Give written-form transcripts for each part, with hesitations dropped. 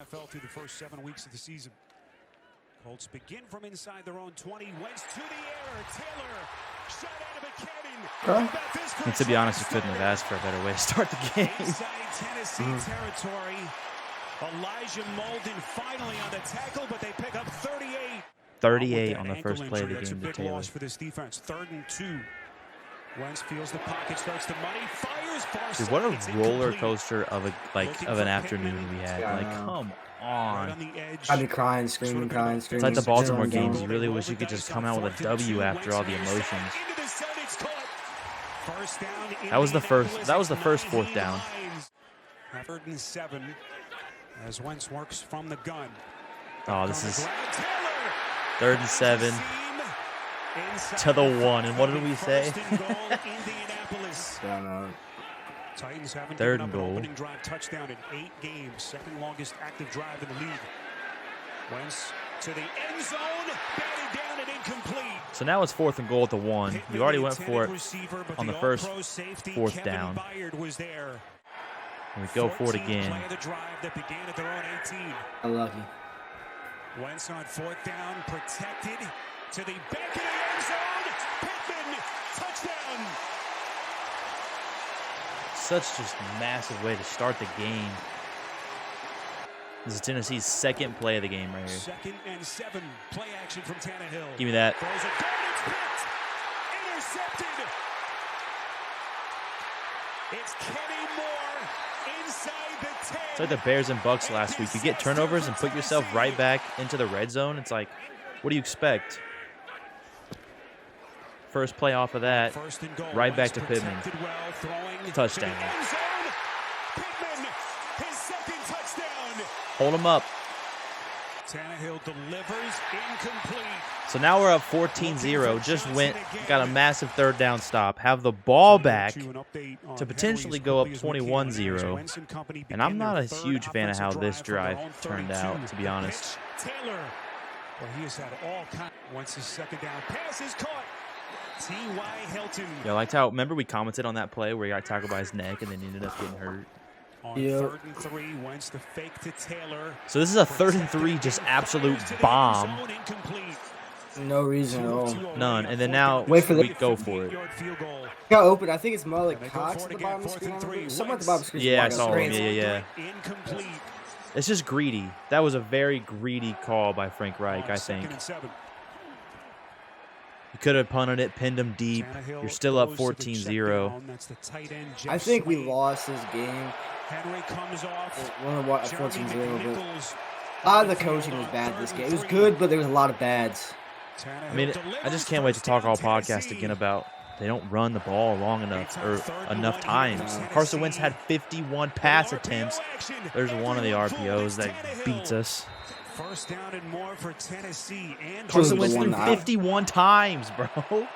NFL through the first 7 weeks of the season. Colts begin from inside their own 20. Wentz to the air. Taylor shot out of a cannon. And to be honest, you couldn't have asked for a better way to start the game. Inside Tennessee territory. Elijah Molden finally on the tackle, but they pick up 38. 38 on the first play of the That's game a to big Taylor. loss for this defense. 3rd and 2. Wentz feels the pocket, starts the money, fires far Dude, side. what It's a roller incomplete. coaster of an afternoon we had. Yeah, Like, I know. come Right on. on the edge. I'd be crying, screaming. It's like the Baltimore Zero games. down. You really wish you could just come out with a W after all the emotions. That was the first 4th down. 3rd and 7 as Wentz works from the gun. Oh, this is 3rd and 7 to the 1. And what did we say? Yeah, no. Titans haven't 3rd given and up an goal. opening drive touchdown in 8 games. 2nd longest active drive in the league. Wentz to the end zone, batted down and incomplete. So now it's 4th and goal at the 1. You already went for it on the first 4th down. And we go for it again. Unlucky. Wentz on 4th down, protected to the back of the end zone. Pittman, touchdown. Such just massive way to start the game. This is Tennessee's 2nd play of the game right here. 2nd and 7, play action from Tannehill. Give me that. Throws a dart, it's picked. Intercepted. It's Kenny Moore inside the 10. It's like the Bears and Bucks last week. You get turnovers and put yourself right back into the red zone. It's like, what do you expect? First play off of that, right back to Pittman. Touchdown. Pittman, his 2nd touchdown. Hold him up. Tannehill delivers, incomplete. So now we're up 14-0. Just got a massive 3rd down stop. Have the ball back to potentially go up 21-0. And I'm not a huge fan of how this drive turned out, to be honest. Taylor, well, he has had all kinds. Once his 2nd down pass is caught. T.Y. Hilton. Yeah, I liked how, remember we commented on that play where he got tackled by his neck and then he ended up getting hurt. On Yep. 3rd and 3, Wentz the fake to Taylor. So this is a 3rd and 3, just absolute bomb. No reason at all. None. And then now Wait for the- we go for it. Got open. I think it's more like Cox at the bottom of the screen. Someone at the bottom of the screen. Yeah, I saw him. Screens. Yeah. Incomplete. It's just greedy. That was a very greedy call by Frank Reich, I think. You could have punted it, pinned him deep. You're still up 14-0. I think we lost this game. Henry comes off. We're 14-0, but a lot of the coaching was bad this game. It was good, but there was a lot of bads. I mean, I just can't wait to talk all podcast again about they don't run the ball long enough or enough times. Carson Wentz had 51 pass attempts. There's one of the RPOs that beats us. 1st down and more for Tennessee. And Carson Wentz threw one 51 times, bro.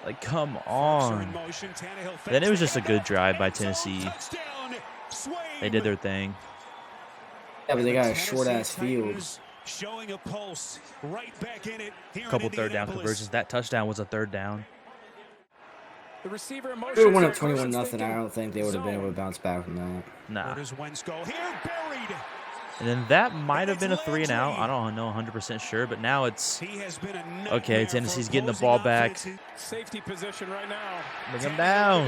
Like, come on. Then it was just a good drive by Tennessee. They did their thing. Yeah, but they got a short-ass field. Showing a pulse right back in it. A couple 3rd down conversions. That touchdown was a 3rd down. The receiver If they went up 21-0, I don't think they would have been able to bounce back from that. Nah. Where does Wentz go? Here, buried. And then that might have been a 3 and out. I don't know 100% sure, but now it's He has been a okay. Tennessee's getting the ball back. Safety position right now. Bring him down.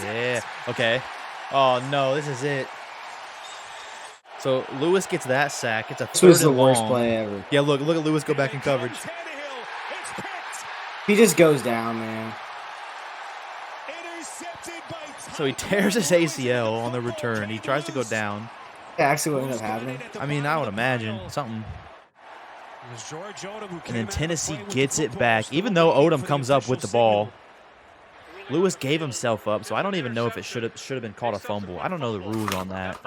Yeah. Okay. Oh no, this is it. So Lewis gets that sack. It's a This was 3rd the and worst long. play ever. Yeah, look at Lewis go back in coverage. He just goes down, man. So he tears his ACL on the return. He tries to go down. Actually, what ended up happening? I mean, I would imagine something. And then Tennessee gets it back, even though Odom comes up with the ball. Lewis gave himself up, so I don't even know if it should have been called a fumble. I don't know the rules on that.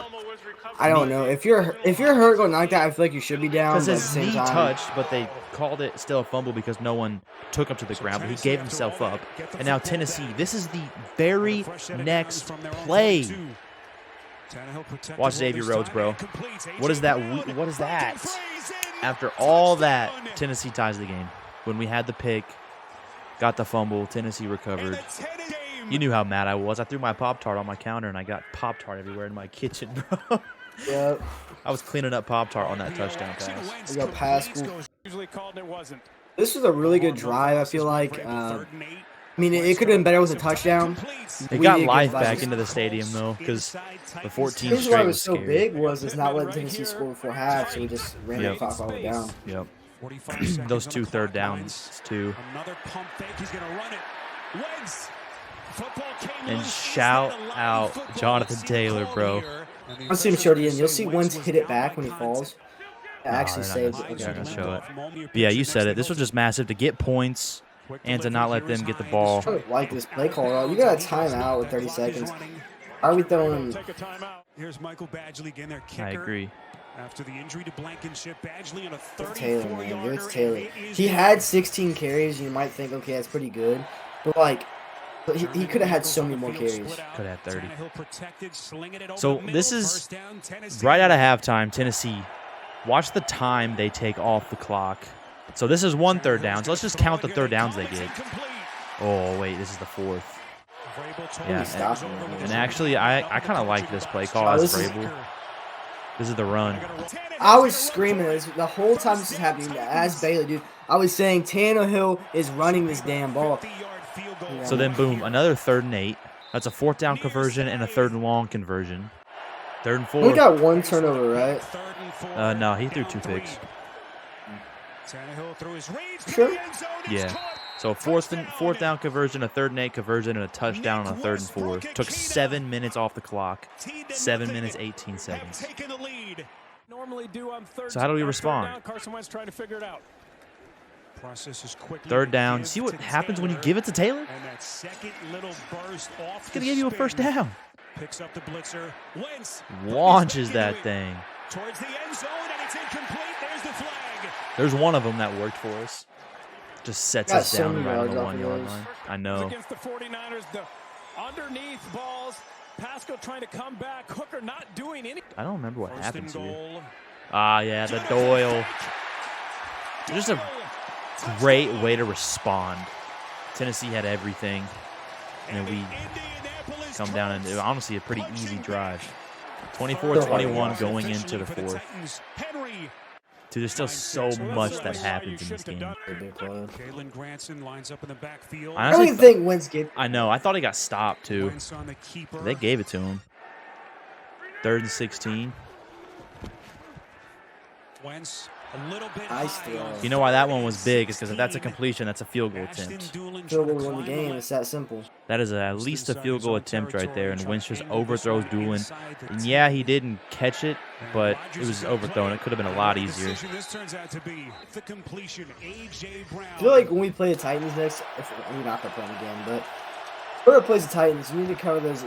I don't know. If you're hurt going like that, I feel like you should be down. Because But at the his same knee time, touched, but they called it still a fumble because no one took him to the ground. But he gave himself up. And now Tennessee, this is the very next play. Watch Xavier Rhodes, bro. What is that? What is that? After all that, Tennessee ties the game. When we had the pick, got the fumble, Tennessee recovered. You knew how mad I was. I threw my Pop-Tart on my counter, and I got Pop-Tart everywhere in my kitchen, bro. Yep. I was cleaning up Pop-Tart on that touchdown pass. We got Pascal. This was a really good drive, I feel like. I mean, it could have been better with a touchdown. It got life back into the stadium, though, because the 14 This is why straight it was was so scary. big was it's not letting Tennessee score before half, so we just ran the clock all the way down. Yep. Those 2 third downs, too. Another pump fake. He's going to run it. Wentz. And shout out Jonathan Taylor, bro. I'll see him show it again. You'll see Wentz hit it back when he falls. It actually saved it. They're not gonna show it. But yeah, you said it. This was just massive to get points and to not let them get the ball. I don't like this play call at all. You got a timeout with 30 seconds. Are we throwing? Here's Michael Badgley again, their kicker. I agree. After the injury to Blankenship, Badgley on a Taylor, man. 34-yarder. It's Taylor. He had 16 carries. You might think, okay, that's pretty good. But, like, he could have had so many more carries. Could have had 30. So this is right out of halftime, Tennessee. Watch the time they take off the clock. So this is 1 third down. So let's just count the third downs they get. Oh, wait, this is the 4th. Yeah, and actually, I kind of like this play call as Vrabel. This is the run. I was screaming this the whole time this is happening as Bailey, dude. I was saying Tannehill is running this damn ball. So then, boom, another 3rd and 8. That's a 4th down conversion and a 3rd and long conversion. 3rd and 4. We got 1 turnover, right? No, he threw 2 picks. Sure. Yeah. So a 4th down conversion, a 3rd and 8 conversion, and a touchdown on a 3rd and 4. Took 7 minutes off the clock. 7 minutes, 18 seconds. So how do we respond? Third down. See what happens when you give it to Taylor? It's going to give you a 1st down. Picks up the blitzer. Launches that thing. Towards the end zone, and it's incomplete. There's the flag. There's one of them that worked for us. Just sets us down right on the 1-yard line. I know. Against the 49ers, the underneath balls. Pascal trying to come back. Hooker not doing anything. I don't remember what happens here. Ah, yeah, the Doyle. Just a great way to respond. Tennessee had everything, and then we come down and honestly a pretty easy drive. 24-21 going into the 4th. Dude, there's still so much that happens in this game. I don't even think Wentz gave. I know. I thought he got stopped too. They gave it to him. 3rd and 16. Nice throw. You know why that one was big? Is because if that's a completion, that's a field goal attempt. Field goal win the game. It's that simple. That is at least a field goal attempt right there, and Wentz just overthrows Doolin. And yeah, he didn't catch it, but it was overthrown. It could have been a lot easier. I feel like when we play the Titans next, we're not gonna play them again, but whoever plays the Titans, you need to cover those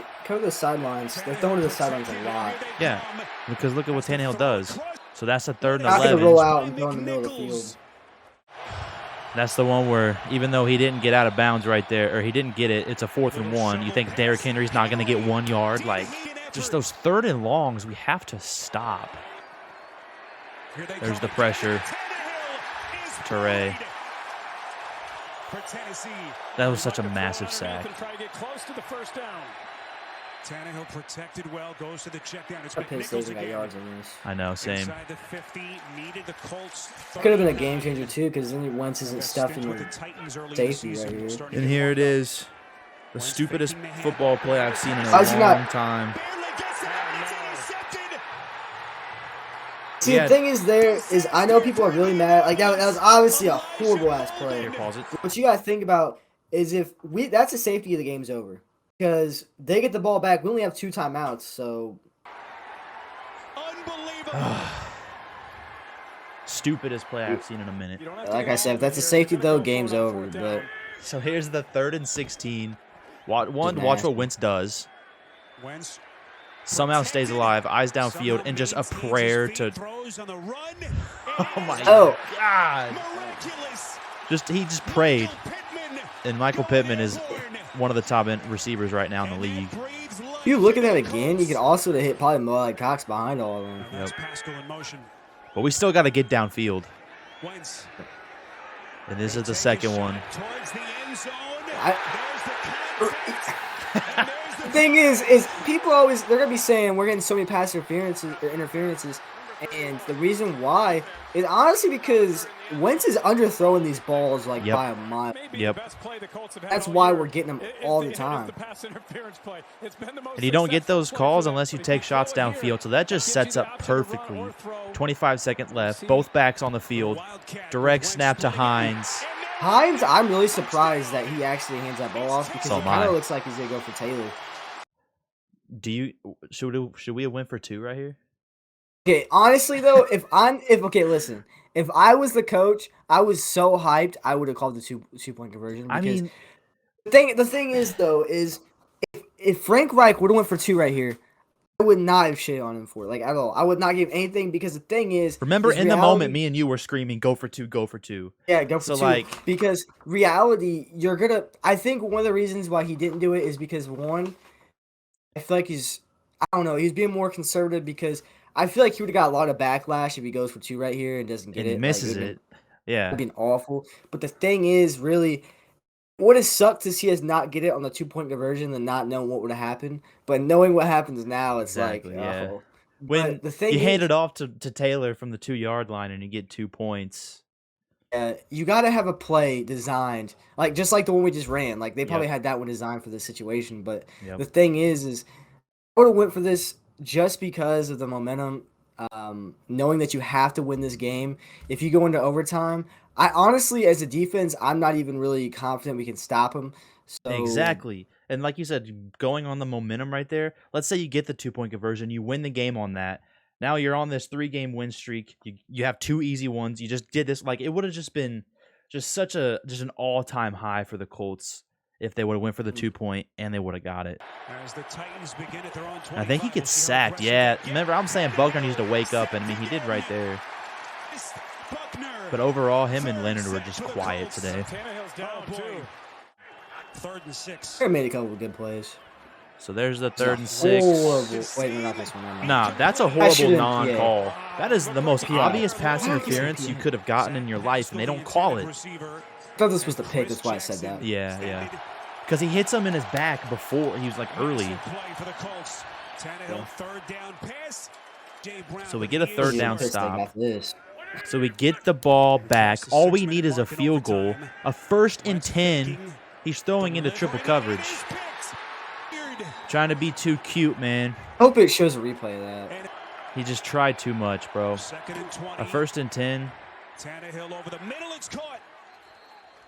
sidelines. They're throwing to the sidelines a lot. Yeah, because look at what Tannehill does. So that's a 3rd and Not 11. gonna roll out and go in the middle of the field. That's the one where even though he didn't get out of bounds right there, or he didn't get it, it's a 4th and 1. You think Derrick Henry's not going to get 1 yard? Like, just those 3rd and longs, we have to stop. There's the pressure. Toure. That was such a massive sack. Tannehill protected well, goes to the check down. It's Penn State got yards on this. I know, same. Could have been a game changer too, because then Wentz isn't stuffing your safety right here. And here it is, the stupidest football play I've seen in a long time. See, the thing is I know people are really mad. Like that was obviously a horrible ass play. Here, pause it. What you gotta think about is that's a safety, the game's over. Because they get the ball back. We only have 2 timeouts, so. Unbelievable. Stupidest play I've seen in a minute. Like I said, if that's a safety, though, game's over. But so here's the 3rd and 16. Watch what Wentz does. Somehow stays alive, eyes downfield, and just a prayer to. Oh my God! He just prayed, and Michael Pittman is one of the top end receivers right now in the league. If you look at that again, you can also hit probably Mo Cox behind all of them. Yep. But we still got to get downfield. And this is the second one. The thing is people always they're gonna be saying we're getting so many pass interferences, and the reason why is honestly because Wentz is underthrowing these balls like by a mile. That's why we're getting them all the time. And you don't get those calls unless you take shots downfield, so that just sets up perfectly. 25 seconds left, both backs on the field, direct snap to Hines. Hines, I'm really surprised that he actually hands that ball off because it kind of looks like he's gonna go for Taylor. Should we win for 2 right here? Okay, honestly though, if I was the coach, I was so hyped, I would have called the two-point conversion. I mean, the thing is though, is if Frank Reich would have went for 2 right here, I would not have shit on him for it, like at all. I would not give anything because the thing is, remember in the moment, me and you were screaming, "Go for 2, go for 2." Yeah, go for 2. Like, because reality, I think one of the reasons why he didn't do it is because one, I feel like he's being more conservative because I feel like he would have got a lot of backlash if he goes for 2 right here and doesn't get it. Misses it. Yeah. It would be awful. But the thing is, really, what has sucked is he has not get it on the 2-point conversion and not knowing what would have happened. But knowing what happens now, it's oh. When the thing you hand it off to Taylor from the 2-yard line and you get 2 points. You got to have a play designed, just like the one we just ran. Like, they probably had that one designed for this situation. But the thing is I would have went for this just because of the momentum, knowing that you have to win this game. If you go into overtime, I honestly, as a defense, I'm not even really confident we can stop them. So exactly. And like you said, going on the momentum right there, let's say you get the 2-point conversion, you win the game on that. Now you're on this 3-game win streak. You have 2 easy ones. You just did this. Like, it would have just been such an all-time high for the Colts if they would have went for the 2-point and they would have got it. As the Titans begin at their own I think he gets sacked. Yeah, remember, I'm saying Buckner needs to wake up, and I mean, he did right there. But overall, him and Leonard were just quiet today. 3rd and 6. They made a couple of good plays. So there's the 3rd and 6. Horrible. Wait, no, not this one. Nah, that's a horrible non-call. That is the most obvious pass interference you could have gotten in your life, and they don't call it. I thought this was the pick. That's why I said that. Yeah. Because he hits him in his back before. He was, early. So we get a 3rd down stop. So we get the ball back. All we need is a field goal. A 1st and 10. He's throwing into triple coverage. Trying to be too cute, man. I hope it shows a replay of that. He just tried too much, bro. A 1st and 10.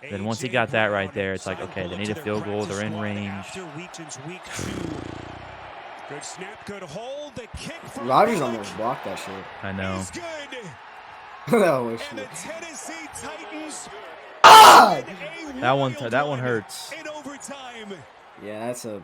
Then once he got that right there, it's like, okay, they need a field goal. They're in range. Good snap, good hold. The kick from Rodgers almost blocked that shit. I know. Oh, and the Tennessee Titans. That one hurts. In overtime. Yeah, that's a